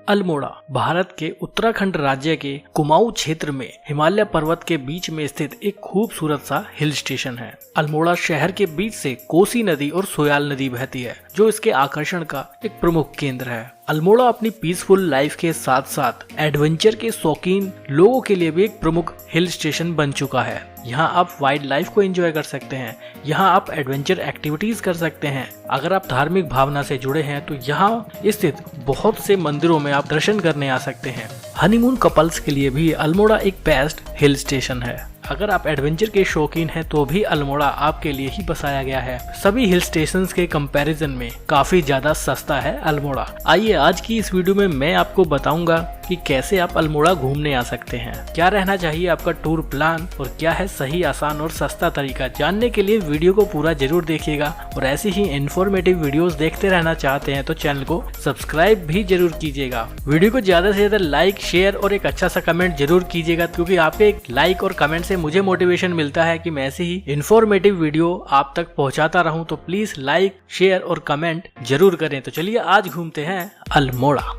अल्मोड़ा भारत के उत्तराखंड राज्य के कुमाऊं क्षेत्र में हिमालय पर्वत के बीच में स्थित एक खूबसूरत सा हिल स्टेशन है। अल्मोड़ा शहर के बीच से कोसी नदी और सोयाल नदी बहती है, जो इसके आकर्षण का एक प्रमुख केंद्र है। अल्मोड़ा अपनी पीसफुल लाइफ के साथ साथ एडवेंचर के शौकीन लोगों के लिए भी एक प्रमुख हिल स्टेशन बन चुका है। यहाँ आप वाइल्ड लाइफ को एंजॉय कर सकते हैं, यहाँ आप एडवेंचर एक्टिविटीज कर सकते हैं। अगर आप धार्मिक भावना से जुड़े हैं तो यहाँ स्थित बहुत से मंदिरों में आप दर्शन करने आ सकते हैं। हनीमून कपल्स के लिए भी अल्मोड़ा एक बेस्ट हिल स्टेशन है। अगर आप एडवेंचर के शौकीन हैं तो भी अल्मोड़ा आपके लिए ही बसाया गया है। सभी हिल स्टेशंस के कंपैरिजन में काफी ज्यादा सस्ता है अल्मोड़ा। आइए आज की इस वीडियो में मैं आपको बताऊंगा कि कैसे आप अल्मोड़ा घूमने आ सकते हैं, क्या रहना चाहिए आपका टूर प्लान और क्या है सही, आसान और सस्ता तरीका। जानने के लिए वीडियो को पूरा जरूर देखिएगा और ऐसी ही इन्फॉर्मेटिव वीडियोस देखते रहना चाहते हैं तो चैनल को सब्सक्राइब भी जरूर कीजिएगा। वीडियो को ज्यादा से ज्यादा लाइक, शेयर और एक अच्छा सा कमेंट जरूर कीजिएगा, क्योंकि आपके एक लाइक और कमेंट से मुझे मोटिवेशन मिलता है कि मैं ऐसी ही इन्फॉर्मेटिव वीडियो आप तक पहुंचाता रहूं। तो प्लीज लाइक, शेयर और कमेंट जरूर करें। तो चलिए आज घूमते हैं अल्मोड़ा।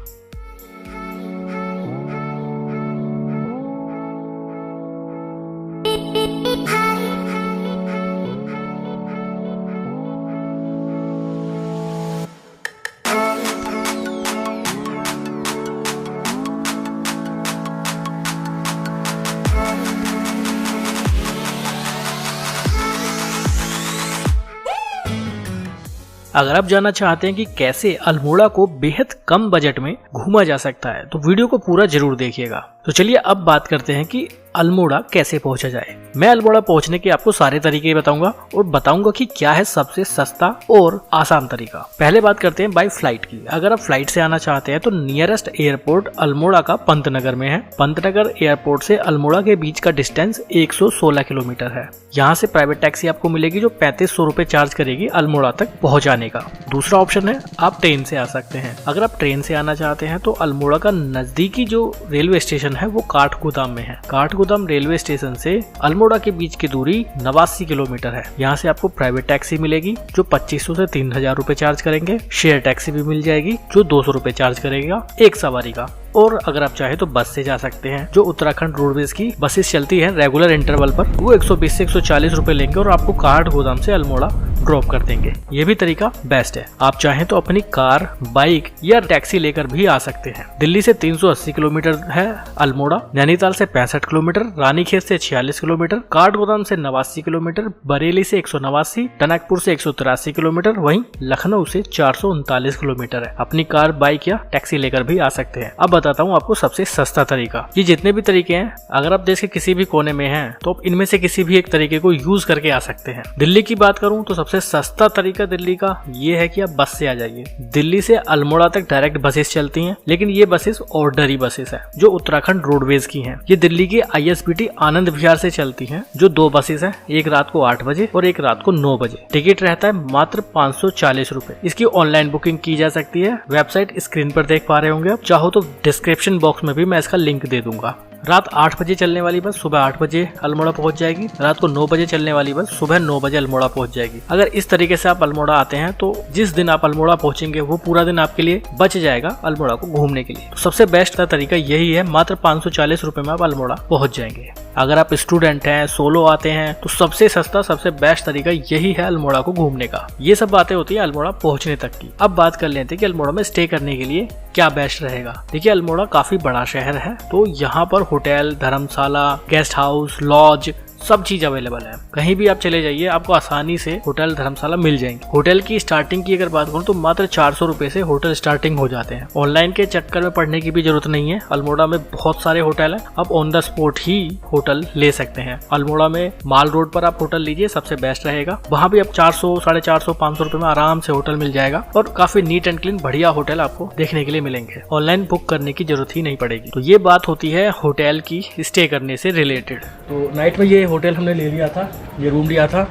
अगर आप जानना चाहते हैं कि कैसे अल्मोड़ा को बेहद कम बजट में घूमा जा सकता है तो वीडियो को पूरा जरूर देखिएगा। तो चलिए अब बात करते हैं कि अल्मोड़ा कैसे पहुंचा जाए। मैं अल्मोड़ा पहुंचने के आपको सारे तरीके बताऊंगा और बताऊंगा कि क्या है सबसे सस्ता और आसान तरीका। पहले बात करते हैं बाय फ्लाइट की। अगर आप फ्लाइट से आना चाहते हैं तो नियरेस्ट एयरपोर्ट अल्मोड़ा का पंतनगर में है। पंतनगर एयरपोर्ट से अल्मोड़ा के बीच का डिस्टेंस 116 किलोमीटर है। यहाँ से प्राइवेट टैक्सी आपको मिलेगी जो 3500 रुपए चार्ज करेगी अल्मोड़ा तक पहुँचाने का। दूसरा ऑप्शन है आप ट्रेन से आ सकते हैं। अगर आप ट्रेन से आना चाहते हैं तो अल्मोड़ा का नजदीकी जो रेलवे स्टेशन है वो काठगोदाम में है। काठगोदाम रेलवे स्टेशन से अल्मोड़ा के बीच की दूरी 89 किलोमीटर है। यहाँ से आपको प्राइवेट टैक्सी मिलेगी जो 2500 से 3000 रुपए चार्ज करेंगे। शेयर टैक्सी भी मिल जाएगी जो 200 रुपए चार्ज करेगा एक सवारी का। और अगर आप चाहे तो बस से जा सकते हैं, जो उत्तराखंड रोडवेज की बसेस चलती हैं रेगुलर इंटरवल पर। वो 120 से 140 रुपए लेंगे और आपको काठगोदाम से अल्मोड़ा ड्रॉप कर देंगे। ये भी तरीका बेस्ट है। आप चाहें तो अपनी कार, बाइक या टैक्सी लेकर भी आ सकते हैं। दिल्ली से 380 किलोमीटर है अल्मोड़ा, नैनीताल से 65 किलोमीटर, रानीखेत से 46 किलोमीटर, काठगोदाम से 89 किलोमीटर, बरेली से 189, टनकपुर से 183 किलोमीटर, वहीं लखनऊ से 439 किलोमीटर है। अपनी कार, बाइक या टैक्सी लेकर भी आ सकते हैं। अब बताता हूँ आपको सबसे सस्ता तरीका। ये जितने भी तरीके हैं, अगर आप देश के किसी भी कोने में हैं तो आप इनमें से किसी भी एक तरीके को यूज करके आ सकते हैं। दिल्ली की बात करूँ तो सबसे सस्ता तरीका दिल्ली का ये है कि आप बस से आ जाइए। दिल्ली से अल्मोड़ा तक डायरेक्ट बसेस चलती हैं, लेकिन ये बसेस ऑर्डनरी बसेस है जो उत्तराखंड रोडवेज की हैं। ये दिल्ली के ISBT आनंद विहार से चलती हैं, जो 2 बसेस हैं, एक रात को 8 बजे और एक रात को 9 बजे। टिकट रहता है मात्र 540 रुपए। इसकी ऑनलाइन बुकिंग की जा सकती है। वेबसाइट स्क्रीन पर देख पा रहे होंगे आप। चाहो तो डिस्क्रिप्शन बॉक्स में भी मैं इसका लिंक दे दूंगा। रात 8 बजे चलने वाली बस सुबह 8 बजे अल्मोड़ा पहुंच जाएगी। रात को 9 बजे चलने वाली बस सुबह 9 बजे अल्मोड़ा पहुंच जाएगी। अगर इस तरीके से आप अल्मोड़ा आते हैं तो जिस दिन आप अल्मोड़ा पहुंचेंगे वो पूरा दिन आपके लिए बच जाएगा अल्मोड़ा को घूमने के लिए। तो सबसे बेस्ट तरीका यही है, मात्र 540 रुपए में आप अल्मोड़ा पहुंच जाएंगे। अगर आप स्टूडेंट हैं, सोलो आते हैं तो सबसे सस्ता, सबसे बेस्ट तरीका यही है अल्मोड़ा को घूमने का। ये सब बातें होती है अल्मोड़ा पहुंचने तक की। अब बात कर लेते हैं कि अल्मोड़ा में स्टे करने के लिए क्या बेस्ट रहेगा। देखिए अल्मोड़ा काफी बड़ा शहर है, तो यहाँ पर होटल, धर्मशाला, गेस्ट हाउस, लॉज सब चीज अवेलेबल है। कहीं भी आप चले जाइए आपको आसानी से होटल, धर्मशाला मिल जाएंगे। होटल की स्टार्टिंग की अगर बात करूँ तो मात्र 400 रुपए से होटल स्टार्टिंग हो जाते हैं। ऑनलाइन के चक्कर में पड़ने की भी जरूरत नहीं है। अल्मोड़ा में बहुत सारे होटल है, आप on the spot he hotel ले सकते हैं। अल्मोड़ा में माल रोड पर आप होटल लीजिए, सबसे बेस्ट रहेगा। वहाँ भी आप 400, 450, 500 रुपए में आराम से होटल मिल जाएगा और काफी नीट एंड क्लीन बढ़िया होटल आपको देखने के लिए मिलेंगे। ऑनलाइन बुक करने की जरूरत ही नहीं पड़ेगी। तो ये बात होती है होटल की स्टे करने से रिलेटेड। तो नाइट में ये होटल हमने ले लिया था, ये रूम लिया था,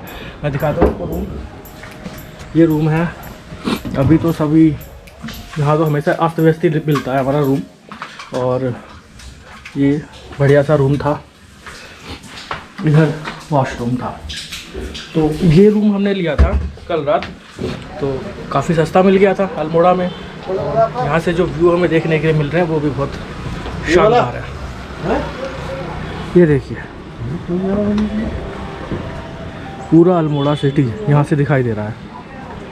मैं दिखाता हूँ रूम। ये रूम है। अभी तो सभी यहाँ तो हमेशा अस्त व्यस्त मिलता है हमारा रूम, और ये बढ़िया सा रूम था। इधर वॉशरूम था। तो ये रूम हमने लिया था कल रात, तो काफ़ी सस्ता मिल गया था अल्मोड़ा में। यहाँ से जो व्यू हमें देखने के लिए मिल रहे हैं वो भी बहुत शानदार है। ये देखिए पूरा अल्मोड़ा सिटी यहाँ से दिखाई दे रहा है।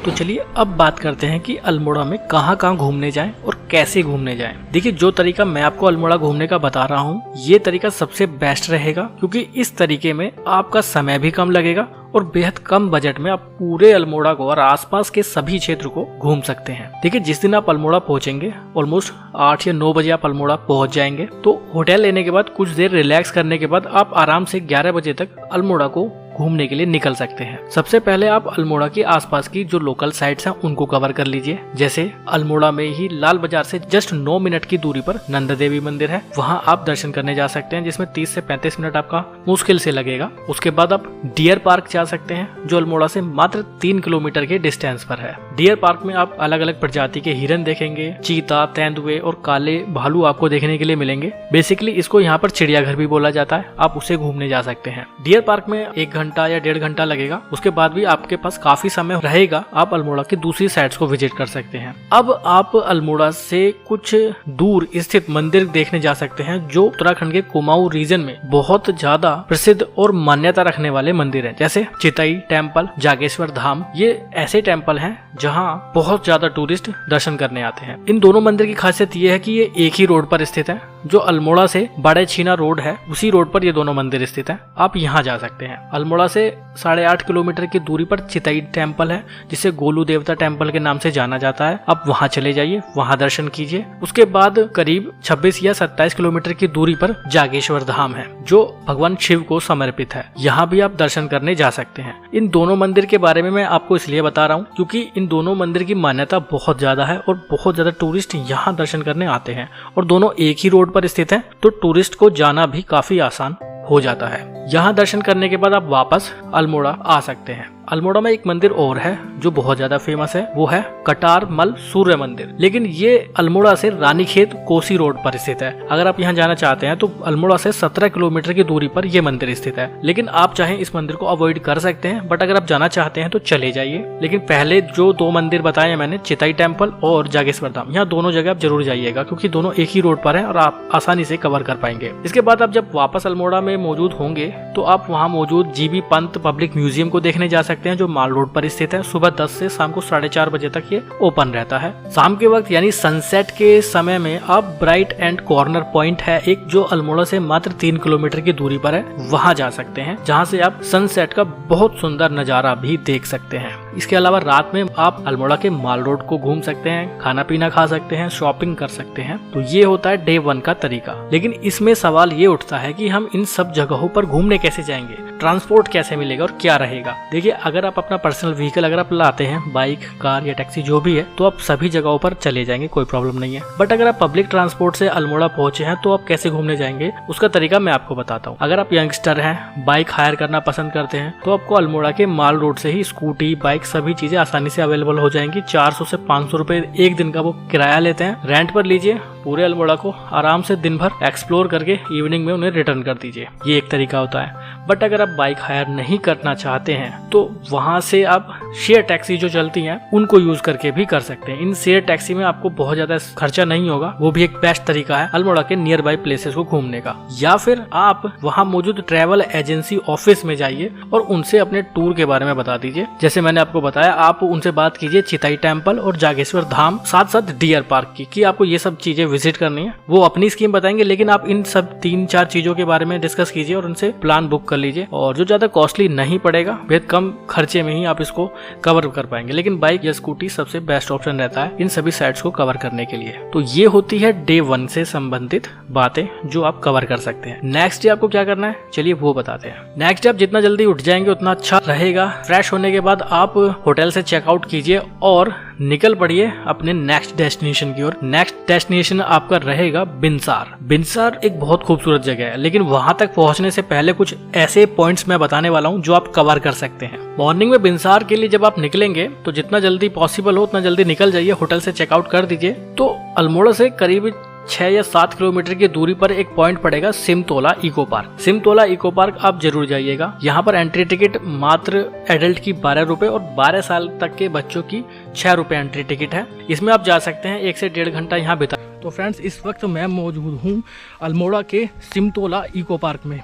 तो चलिए अब बात करते हैं कि अल्मोड़ा में कहाँ कहाँ घूमने जाएं और कैसे घूमने जाएं। देखिए जो तरीका मैं आपको अल्मोड़ा घूमने का बता रहा हूँ ये तरीका सबसे बेस्ट रहेगा, क्योंकि इस तरीके में आपका समय भी कम लगेगा और बेहद कम बजट में आप पूरे अल्मोड़ा को और आसपास के सभी क्षेत्र को घूम सकते हैं। देखिए जिस दिन आप अल्मोड़ा पहुंचेंगे ऑलमोस्ट 8 या 9 बजे आप अल्मोड़ा पहुंच जाएंगे, तो होटल लेने के बाद कुछ देर रिलैक्स करने के बाद आप आराम से 11 बजे तक अल्मोड़ा को घूमने के लिए निकल सकते हैं। सबसे पहले आप अल्मोड़ा के आसपास की जो लोकल साइट्स हैं उनको कवर कर लीजिए। जैसे अल्मोड़ा में ही लाल बाजार से जस्ट 9 मिनट की दूरी पर नंदा देवी मंदिर है, वहां आप दर्शन करने जा सकते हैं, जिसमें 30 से 35 मिनट आपका मुश्किल से लगेगा। उसके बाद आप डियर पार्क जा सकते हैं जो अल्मोड़ा से मात्र 3 किलोमीटर के डिस्टेंस पर है। डियर पार्क में आप अलग अलग प्रजाति के हिरन देखेंगे, चीता, तेंदुए और काले भालू आपको देखने के लिए मिलेंगे। बेसिकली इसको यहाँ पर चिड़ियाघर भी बोला जाता है, आप उसे घूमने जा सकते हैं। डियर पार्क में 1 घंटा या 1.5 घंटा लगेगा, उसके बाद भी आपके पास काफी समय रहेगा, आप अल्मोड़ा की दूसरी साइड्स को विजिट कर सकते हैं। अब आप अल्मोड़ा से कुछ दूर स्थित मंदिर देखने जा सकते हैं जो उत्तराखंड के कुमाऊं रीजन में बहुत ज्यादा प्रसिद्ध और मान्यता रखने वाले मंदिर हैं, जैसे चितई टेम्पल, जागेश्वर धाम। ये ऐसे टेम्पल हैं जहाँ बहुत ज्यादा टूरिस्ट दर्शन करने आते हैं। इन दोनों मंदिर की खासियत ये है कि ये एक ही रोड पर स्थित है, जो अल्मोड़ा से बड़े छीना रोड है उसी रोड पर ये दोनों मंदिर स्थित हैं। आप यहाँ जा सकते हैं। अल्मोड़ा से 8.5 किलोमीटर की दूरी पर चितई टेम्पल है, जिसे गोलू देवता टेम्पल के नाम से जाना जाता है। आप वहाँ चले जाइए, वहाँ दर्शन कीजिए। उसके बाद करीब 26 या 27 किलोमीटर की दूरी पर जागेश्वर धाम है, जो भगवान शिव को समर्पित है। यहाँ भी आप दर्शन करने जा सकते हैं। इन दोनों मंदिर के बारे में मैं आपको इसलिए बता रहा हूँ क्योंकि इन दोनों मंदिर की मान्यता बहुत ज्यादा है और बहुत ज्यादा टूरिस्ट यहाँ दर्शन करने आते हैं, और दोनों एक ही रोड पर स्थित हैं, तो टूरिस्ट को जाना भी काफी आसान हो जाता है। यहाँ दर्शन करने के बाद आप वापस अल्मोड़ा आ सकते हैं। अल्मोड़ा में एक मंदिर और है जो बहुत ज्यादा फेमस है, वो है कटारमल सूर्य मंदिर, लेकिन ये अल्मोड़ा से रानीखेत कोसी रोड पर स्थित है। अगर आप यहाँ जाना चाहते हैं तो अल्मोड़ा से 17 किलोमीटर की दूरी पर यह मंदिर स्थित है, लेकिन आप चाहें इस मंदिर को अवॉइड कर सकते हैं, बट अगर आप जाना चाहते हैं तो चले जाइए। लेकिन पहले जो 2 मंदिर बताए मैंने, चितई टेम्पल और जागेश्वर धाम, यहाँ दोनों जगह आप जरूर जाइएगा क्योंकि दोनों एक ही रोड पर है और आप आसानी से कवर कर पाएंगे। इसके बाद आप जब वापस अल्मोड़ा में मौजूद होंगे तो आप वहाँ मौजूद जीबी पंत पब्लिक म्यूजियम को देखने जा सकते हैं, जो माल रोड पर स्थित है। सुबह 10 से शाम को 4:30 बजे तक ये ओपन रहता है। शाम के वक्त यानी सनसेट के समय में आप ब्राइट एंड कॉर्नर पॉइंट है एक, जो अल्मोड़ा से मात्र 3 किलोमीटर की दूरी पर है, वहाँ जा सकते हैं, जहाँ से आप सनसेट का बहुत सुंदर नजारा भी देख सकते हैं। इसके अलावा रात में आप अल्मोड़ा के माल रोड को घूम सकते हैं, खाना पीना खा सकते हैं, शॉपिंग कर सकते हैं। तो ये होता है डे 1 का तरीका। लेकिन इसमें सवाल ये उठता है कि हम इन सब जगहों पर घूमने कैसे जाएंगे, ट्रांसपोर्ट कैसे मिलेगा और क्या रहेगा। देखिए अगर आप अपना पर्सनल व्हीकल अगर आप लाते हैं, बाइक, कार या टैक्सी जो भी है, तो आप सभी जगहों पर चले जाएंगे, कोई प्रॉब्लम नहीं है। बट अगर आप पब्लिक ट्रांसपोर्ट से अल्मोड़ा पहुंचे हैं तो आप कैसे घूमने जाएंगे, उसका तरीका मैं आपको बताता हूँ। अगर आप यंगस्टर हैं, बाइक हायर करना पसंद करते हैं, तो आपको अल्मोड़ा के माल रोड से ही स्कूटी, बाइक सभी चीजें आसानी से अवेलेबल हो जाएंगी। 400 से 500 रुपए एक दिन का वो किराया लेते हैं, रेंट पर लीजिए, पूरे अल्मोड़ा को आराम से दिन भर एक्सप्लोर करके इवनिंग में उन्हें रिटर्न कर दीजिए। ये एक तरीका होता है। बट अगर आप बाइक हायर नहीं करना चाहते हैं तो वहां से आप शेयर टैक्सी जो चलती हैं उनको यूज करके भी कर सकते हैं। इन शेयर टैक्सी में आपको बहुत ज्यादा खर्चा नहीं होगा, वो भी एक बेस्ट तरीका है अल्मोड़ा के नियर बाय प्लेसेस को घूमने का। या फिर आप वहां मौजूद ट्रैवल एजेंसी ऑफिस में जाइए और उनसे अपने टूर के बारे में बता दीजिए। जैसे मैंने आपको बताया, आप उनसे बात कीजिए चितई टेम्पल और जागेश्वर धाम, साथ साथ डियर पार्क की, कि आपको ये सब चीजें विजिट करनी है। वो अपनी स्कीम बताएंगे, लेकिन आप इन सब 3-4 चीजों के बारे में डिस्कस कीजिए और उनसे प्लान बुक कर लीजिए, और जो ज्यादा कॉस्टली नहीं पड़ेगा, बेहद कम खर्चे में ही आप इसको कवर कर पाएंगे। लेकिन बाइक या स्कूटी सबसे बेस्ट ऑप्शन रहता है इन सभी साइट्स को कवर करने के लिए। तो ये होती है डे 1 से संबंधित बातें जो आप कवर कर सकते हैं। नेक्स्ट डे आपको क्या करना है, चलिए वो बताते हैं। नेक्स्ट डे आप जितना जल्दी उठ जाएंगे उतना अच्छा रहेगा। फ्रेश होने के बाद आप होटल से चेकआउट कीजिए और निकल पड़िए अपने नेक्स्ट डेस्टिनेशन की ओर। नेक्स्ट डेस्टिनेशन आपका रहेगा बिनसार। बिनसार एक बहुत खूबसूरत जगह है, लेकिन वहां तक पहुंचने से पहले कुछ ऐसे पॉइंट्स मैं बताने वाला हूं जो आप कवर कर सकते हैं। मॉर्निंग में बिनसार के लिए जब आप निकलेंगे तो जितना जल्दी पॉसिबल हो उतना जल्दी निकल जाइए, होटल से चेकआउट कर दीजिए। तो अल्मोड़ा से करीब 6 या 7 किलोमीटर की दूरी पर एक पॉइंट पड़ेगा सिमतोला इको पार्क। सिमतोला इको पार्क आप जरूर जाइएगा। यहाँ पर एंट्री टिकट मात्र एडल्ट की 12 रुपए और 12 साल तक के बच्चों की 6 रुपए एंट्री टिकट है। इसमें आप जा सकते हैं 1 से 1.5 घंटा यहाँ बिता। तो फ्रेंड्स, इस वक्त मैं मौजूद हूँ अल्मोड़ा के सिमतोला इको पार्क में।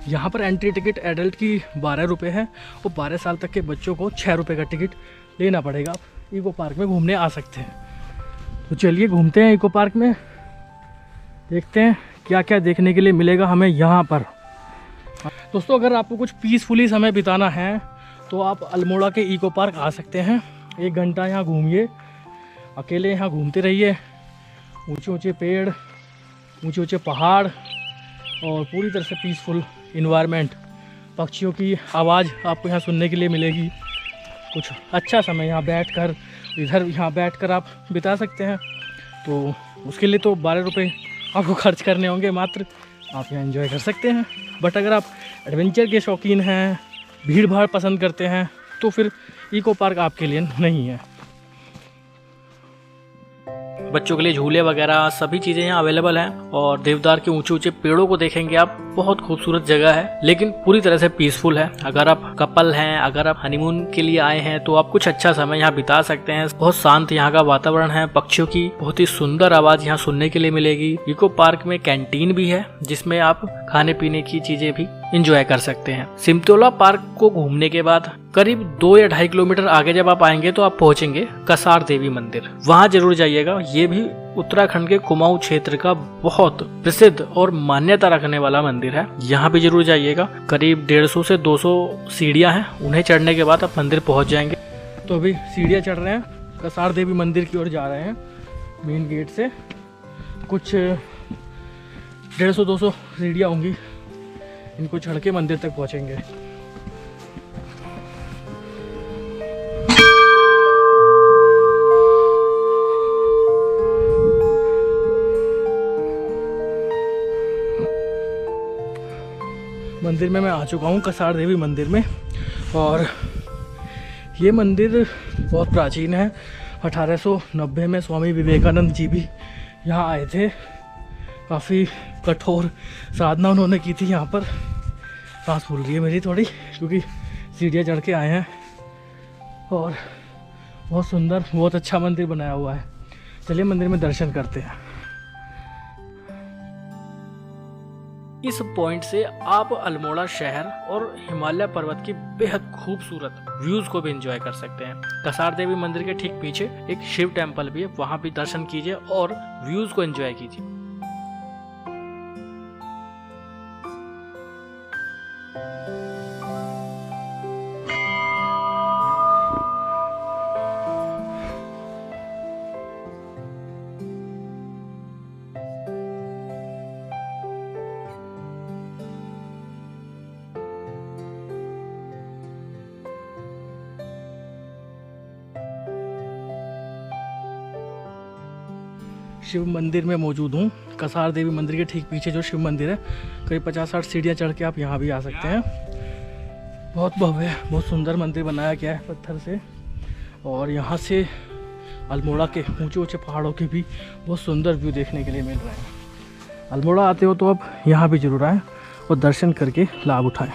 यहाँ पर एंट्री टिकट एडल्ट की 12 रुपये है और 12 साल तक के बच्चों को 6 रुपये का टिकट लेना पड़ेगा। आप इको पार्क में घूमने आ सकते हैं। तो चलिए घूमते हैं इको पार्क में, देखते हैं क्या क्या देखने के लिए मिलेगा हमें यहाँ पर। दोस्तों, अगर आपको कुछ पीसफुली समय बिताना है तो आप अल्मोड़ा के इको पार्क आ सकते हैं। 1 घंटा यहाँ घूमिए, अकेले यहाँ घूमते रहिए। ऊंचे ऊंचे पेड़, ऊंचे ऊंचे पहाड़ और पूरी तरह से पीसफुल इन्वायरमेंट, पक्षियों की आवाज़ आपको यहाँ सुनने के लिए मिलेगी। कुछ अच्छा समय यहाँ बैठकर, इधर यहाँ बैठकर आप बिता सकते हैं। तो उसके लिए तो 12 रुपये आपको खर्च करने होंगे मात्र, आप यहाँ एंजॉय कर सकते हैं। बट अगर आप एडवेंचर के शौकीन हैं, भीड़ भाड़ पसंद करते हैं, तो फिर इको पार्क आपके लिए नहीं है। बच्चों के लिए झूले वगैरह सभी चीज़ें यहाँ अवेलेबल हैं और देवदार के ऊंचे ऊंचे पेड़ों को देखेंगे आप। बहुत खूबसूरत जगह है, लेकिन पूरी तरह से पीसफुल है। अगर आप कपल हैं, अगर आप हनीमून के लिए आए हैं, तो आप कुछ अच्छा समय यहाँ बिता सकते हैं। बहुत शांत यहाँ का वातावरण है, पक्षियों की बहुत ही सुंदर आवाज़ यहाँ सुनने के लिए मिलेगी। इको पार्क में कैंटीन भी है जिसमें आप खाने पीने की चीज़ें भी इंजॉय कर सकते हैं। सिमतोला पार्क को घूमने के बाद करीब 2 या 2.5 किलोमीटर आगे जब आप आएंगे तो आप पहुंचेंगे कसार देवी मंदिर। वहां जरूर जाइएगा। ये भी उत्तराखंड के कुमाऊं क्षेत्र का बहुत प्रसिद्ध और मान्यता रखने वाला मंदिर है। यहाँ भी जरूर जाइएगा। करीब 150 से 200 सीढ़ियां हैं, उन्हें चढ़ने के बाद आप मंदिर पहुंच जाएंगे। तो अभी सीढ़ियां चढ़ रहे हैं, कसार देवी मंदिर की ओर जा रहे हैं। मेन गेट से कुछ 150-200 सीढ़ियाँ होंगी, इनको चढ़ के मंदिर तक पहुंचेंगे। मंदिर में मैं आ चुका हूँ, कसार देवी मंदिर में। और ये मंदिर बहुत प्राचीन है। 1890 में स्वामी विवेकानंद जी भी यहाँ आए थे। काफ़ी कठोर साधना उन्होंने की थी यहाँ पर। सांस फूल रही है मेरी थोड़ी, क्योंकि सीढ़ियाँ चढ़ के आए हैं। और बहुत सुंदर, बहुत अच्छा मंदिर बनाया हुआ है। चलिए मंदिर में दर्शन करते हैं। इस पॉइंट से आप अल्मोड़ा शहर और हिमालय पर्वत की बेहद खूबसूरत व्यूज को भी एंजॉय कर सकते हैं। कसार देवी मंदिर के ठीक पीछे एक शिव टेम्पल भी है, वहां भी दर्शन कीजिए और व्यूज को एंजॉय कीजिए। शिव मंदिर में मौजूद हूँ। कसार देवी मंदिर के ठीक पीछे जो शिव मंदिर है, करीब 50-60 सीढ़ियाँ चढ़ के आप यहाँ भी आ सकते हैं। बहुत भव्य, बहुत सुंदर मंदिर बनाया गया है पत्थर से। और यहाँ से अल्मोड़ा के ऊंचे ऊंचे पहाड़ों के भी बहुत सुंदर व्यू देखने के लिए मिल रहे हैं। अल्मोड़ा आते हो तो अब यहाँ भी जरूर आएँ और दर्शन करके लाभ उठाएं।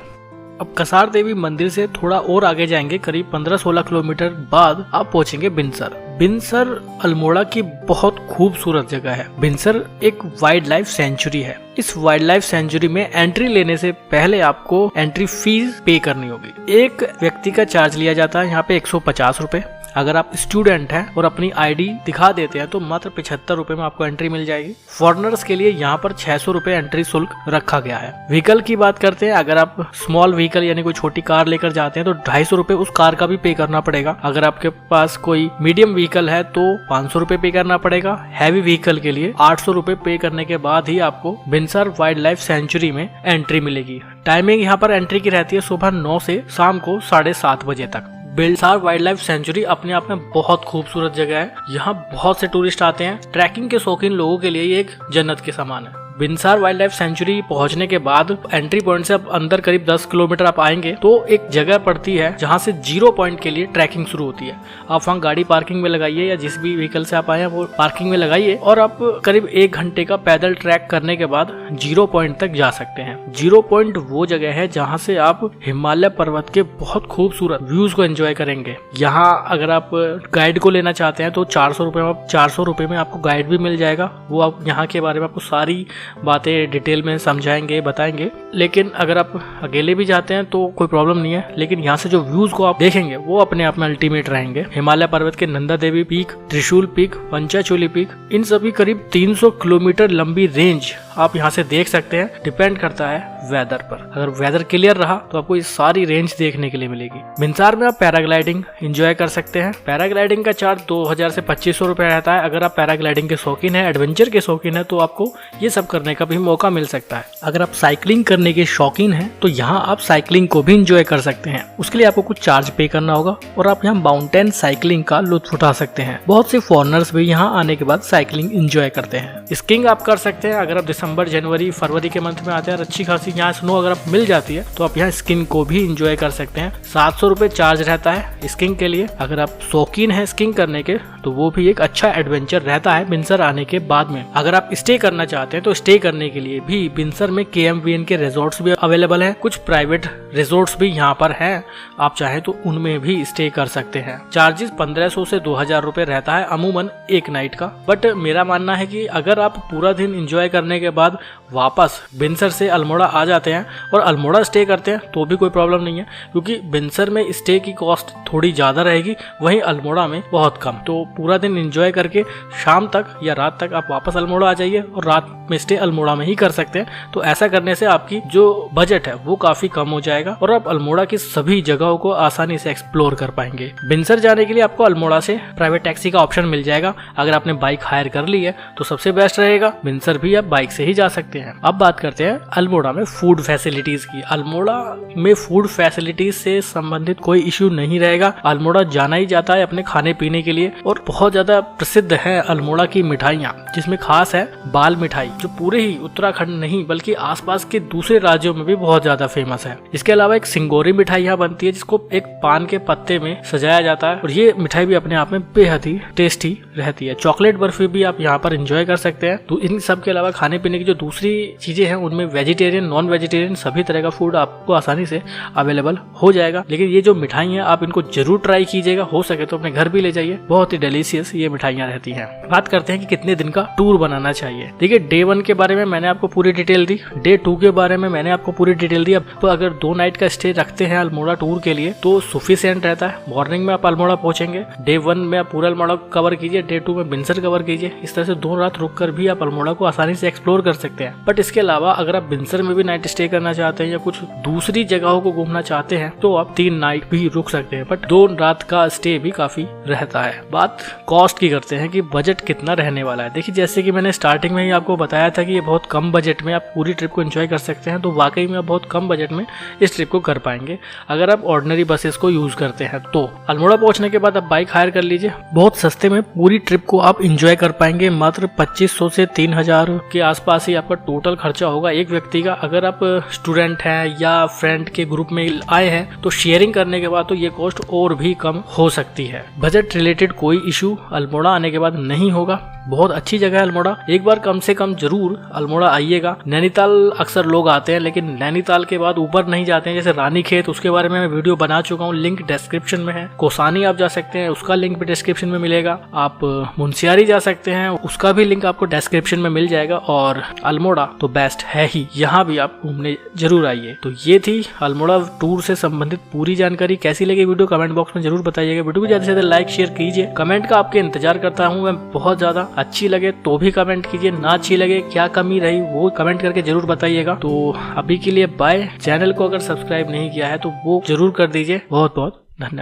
अब कसार देवी मंदिर से थोड़ा और आगे जाएंगे, करीब 15-16 किलोमीटर बाद आप पहुंचेंगे बिनसर। बिनसर अल्मोड़ा की बहुत खूबसूरत जगह है। बिनसर एक वाइल्ड लाइफ सेंचुरी है। इस वाइल्ड लाइफ सेंचुरी में एंट्री लेने से पहले आपको एंट्री फीस पे करनी होगी। एक व्यक्ति का चार्ज लिया जाता है यहाँ पे 150 रुपए। अगर आप स्टूडेंट हैं और अपनी आईडी दिखा देते हैं तो मात्र 75 रुपए में आपको एंट्री मिल जाएगी। फॉरेनर्स के लिए यहाँ पर 600 रुपए एंट्री शुल्क रखा गया है। व्हीकल की बात करते हैं, अगर आप स्मॉल व्हीकल यानी कोई छोटी कार लेकर जाते हैं तो 250 रुपए उस कार का भी पे करना पड़ेगा। अगर आपके पास कोई मीडियम व्हीकल है तो 500 रुपए पे करना पड़ेगा। हैवी व्हीकल के लिए 800 रुपए पे करने के बाद ही आपको बिनसर वाइल्ड लाइफ सेंचुरी में एंट्री मिलेगी। टाइमिंग यहाँ पर एंट्री की रहती है सुबह 9 से शाम को 7:30 बजे तक। बिनसर वाइल्ड लाइफ सेंचुरी अपने आप में बहुत खूबसूरत जगह है। यहाँ बहुत से टूरिस्ट आते हैं। ट्रैकिंग के शौकीन लोगों के लिए ये एक जन्नत के समान है। बिनसार वाइल्ड लाइफ सेंचुरी पहुंचने के बाद एंट्री पॉइंट से अब अंदर करीब 10 किलोमीटर आप आएंगे तो एक जगह पड़ती है जहां से 0 पॉइंट के लिए ट्रैकिंग शुरू होती है। आप वहां गाड़ी पार्किंग में लगाइए या जिस भी व्हीकल से आप आए हैं वो पार्किंग में लगाइए और आप करीब 1 घंटे का पैदल ट्रैक करने के बाद 0 पॉइंट तक जा सकते हैं। 0 पॉइंट वो जगह है जहां से आप हिमालय पर्वत के बहुत खूबसूरत व्यूज को एंजॉय करेंगे। यहाँ अगर आप गाइड को लेना चाहते हैं तो 400 रुपए में आपको गाइड भी मिल जाएगा। वो आप यहाँ के बारे में आपको सारी बातें डिटेल में समझाएंगे, बताएंगे। लेकिन अगर आप अकेले भी जाते हैं तो कोई प्रॉब्लम नहीं है, लेकिन यहाँ से जो व्यूज को आप देखेंगे वो अपने आप में अल्टीमेट रहेंगे। हिमालय पर्वत के नंदा देवी पीक, त्रिशूल पीक, पंचाचूली पीक, इन सभी करीब 300 किलोमीटर लंबी रेंज आप यहाँ से देख सकते हैं। डिपेंड करता है वेदर पर। अगर वेदर क्लियर रहा तो आपको ये सारी रेंज देखने के लिए मिलेगी। बिनसार में आप पैराग्लाइडिंग एंजॉय कर सकते हैं। पैराग्लाइडिंग का चार्ज 2000 से 2500 रुपए रहता है। अगर आप पैराग्लाइडिंग के शौकीन है, एडवेंचर के शौकीन है तो आपको ये सब करने का भी मौका मिल सकता है। अगर आप साइकिलिंग करने के शौकीन है तो यहाँ आप साइकिलिंग को भी एंजॉय कर सकते हैं। उसके लिए आपको कुछ चार्ज पे करना होगा और आप यहाँ माउंटेन साइकिलिंग का लुत्फ उठा सकते हैं। बहुत से फॉरेनर्स भी यहाँ आने के बाद साइकिलिंग एंजॉय करते हैं। स्कीइंग आप कर सकते हैं। अगर आप दिसंबर, जनवरी, फरवरी के मंथ में आते हैं, अच्छी खासी यहाँ स्नो अगर आप मिल जाती है तो आप यहाँ स्कीइंग को भी एंजॉय कर सकते हैं। 700 रुपए चार्ज रहता है स्कीइंग के लिए। अगर आप शौकीन है स्कीइंग करने के तो वो भी एक अच्छा एडवेंचर रहता है बिनसर आने के बाद में। अगर आप स्टे करना चाहते हैं तो स्टे करने के लिए भी बिनसर में KMVN के रिजॉर्ट्स भी अवेलेबल हैं। कुछ प्राइवेट रिजॉर्ट्स भी यहाँ पर हैं, आप चाहे तो उनमें भी स्टे कर सकते हैं। चार्जेस 1500 से 2000 रुपए रहता है अमूमन एक नाइट का। बट मेरा मानना है कि अगर आप पूरा दिन एंजॉय करने के बाद वापस बिनसर से अल्मोड़ा आ जाते हैं और अल्मोड़ा स्टे करते हैं तो भी कोई प्रॉब्लम नहीं है, क्योंकि बिनसर में स्टे की कॉस्ट थोड़ी ज्यादा रहेगी, वहीं अल्मोड़ा में बहुत कम। तो पूरा दिन एंजॉय करके शाम तक या रात तक आप वापस अल्मोड़ा आ जाइए और रात में स्टे अल्मोड़ा में ही कर सकते हैं। तो ऐसा करने से आपकी जो बजट है वो काफी कम हो जाएगा और आप अल्मोड़ा की सभी जगहों को आसानी से एक्सप्लोर कर पाएंगे। बिनसर जाने के लिए आपको अल्मोड़ा से प्राइवेट टैक्सी का ऑप्शन मिल जाएगा। अगर आपने बाइक हायर कर ली है तो सबसे बेस्ट रहेगा, बिनसर भी आप बाइक से ही जा सकते हैं। अब बात करते हैं अल्मोड़ा में फूड फैसिलिटीज की। अल्मोड़ा में फूड फैसिलिटीज से संबंधित कोई इश्यू नहीं रहेगा। अल्मोड़ा जाना ही जाता है अपने खाने पीने के लिए और बहुत ज्यादा प्रसिद्ध है अल्मोड़ा की मिठाइयाँ, जिसमें खास है बाल मिठाई, जो पूरे ही उत्तराखंड नहीं बल्कि आसपास के दूसरे राज्यों में भी बहुत ज्यादा फेमस है। इसके अलावा एक सिंगोरी मिठाई यहाँ बनती है जिसको एक पान के पत्ते में सजाया जाता है और ये मिठाई भी अपने आप में बेहद ही टेस्टी रहती है। चॉकलेट बर्फी भी आप यहाँ पर एंजॉय कर सकते हैं। तो इन सब के अलावा खाने पीने की जो दूसरी चीजें हैं उनमें वेजिटेरियन, नॉन वेजिटेरियन सभी तरह का फूड आपको आसानी से अवेलेबल हो जाएगा। लेकिन ये जो मिठाई है आप इनको जरूर ट्राई कीजिएगा, हो सके तो अपने घर भी ले जाइए। बहुत ही डिलीशियस ये मिठाइयाँ रहती हैं। बात करते हैं कि कितने दिन का टूर बनाना चाहिए। देखिए, डे 1 के बारे में मैंने आपको पूरी डिटेल दी, डे 2 के बारे में मैंने आपको पूरी डिटेल दी। अब अगर 2 नाइट का स्टे रखते हैं अल्मोड़ा टूर के लिए तो सफिशिएंट रहता है। मॉर्निंग में आप अल्मोड़ा पहुंचेंगे, डे 1 में आप पूरा अल्मोड़ा कवर कीजिए, डे 2 में बिनसर कवर कीजिए। इस तरह से 2 रात रुक कर भी आप अल्मोड़ा को आसानी से एक्सप्लोर कर सकते हैं। बट इसके अलावा अगर आप बिनसर में भी नाइट स्टे करना चाहते हैं या कुछ दूसरी जगहों को घूमना चाहते हैं तो आप 3 नाइट भी रुक सकते हैं। बट 2 रात का स्टे भी काफी रहता है। बात कॉस्ट की करते हैं कि बजट कितना रहने वाला है। देखिए, जैसे कि मैंने स्टार्टिंग में ही आपको बताया था कि ये बहुत कम बजट में आप पूरी ट्रिप को एंजॉय कर सकते हैं, तो वाकई में आप बहुत कम बजट में इस ट्रिप को कर पाएंगे अगर आप ऑर्डिनरी बसेस को यूज करते हैं। तो अल्मोड़ा पहुंचने के बाद आप बाइक हायर कर लीजिए, बहुत सस्ते में पूरी ट्रिप को आप एंजॉय कर पाएंगे। मात्र 2500 से 3000 के आसपास ही आपका टोटल खर्चा होगा एक व्यक्ति का। अगर आप स्टूडेंट हैं या फ्रेंड के ग्रुप में आए हैं तो शेयरिंग करने के बाद तो ये कॉस्ट और भी कम हो सकती है। बजट रिलेटेड कोई इशू अल्मोड़ा आने के बाद नहीं होगा। बहुत अच्छी जगह है अल्मोड़ा, एक बार कम से कम जरूर अल्मोड़ा आइएगा। नैनीताल अक्सर लोग आते हैं लेकिन नैनीताल के बाद ऊपर नहीं जाते हैं, जैसे रानीखेत, उसके बारे में मैं वीडियो बना चुका हूँ, लिंक डिस्क्रिप्शन में है। कोसानी आप जा सकते हैं, उसका लिंक भी डिस्क्रिप्शन में मिलेगा। आप मुंशियारी जा सकते हैं, उसका भी लिंक आपको डिस्क्रिप्शन में मिल जाएगा। और अल्मोड़ा तो बेस्ट है ही, यहाँ भी आप घूमने जरूर आइए। तो ये थी अल्मोड़ा टूर से संबंधित पूरी जानकारी। कैसी लगी वीडियो कमेंट बॉक्स में जरूर बताइएगा। वीडियो को ज्यादा से ज्यादा लाइक शेयर कीजिए। कमेंट का आपके इंतजार करता हूँ मैं बहुत ज्यादा। अच्छी लगे तो भी कमेंट कीजिए, ना अच्छी लगे क्या कमी रही वो कमेंट करके जरूर बताइएगा। तो अभी के लिए बाय। चैनल को अगर सब्सक्राइब नहीं किया है तो वो जरूर कर दीजिए। बहुत बहुत धन्यवाद।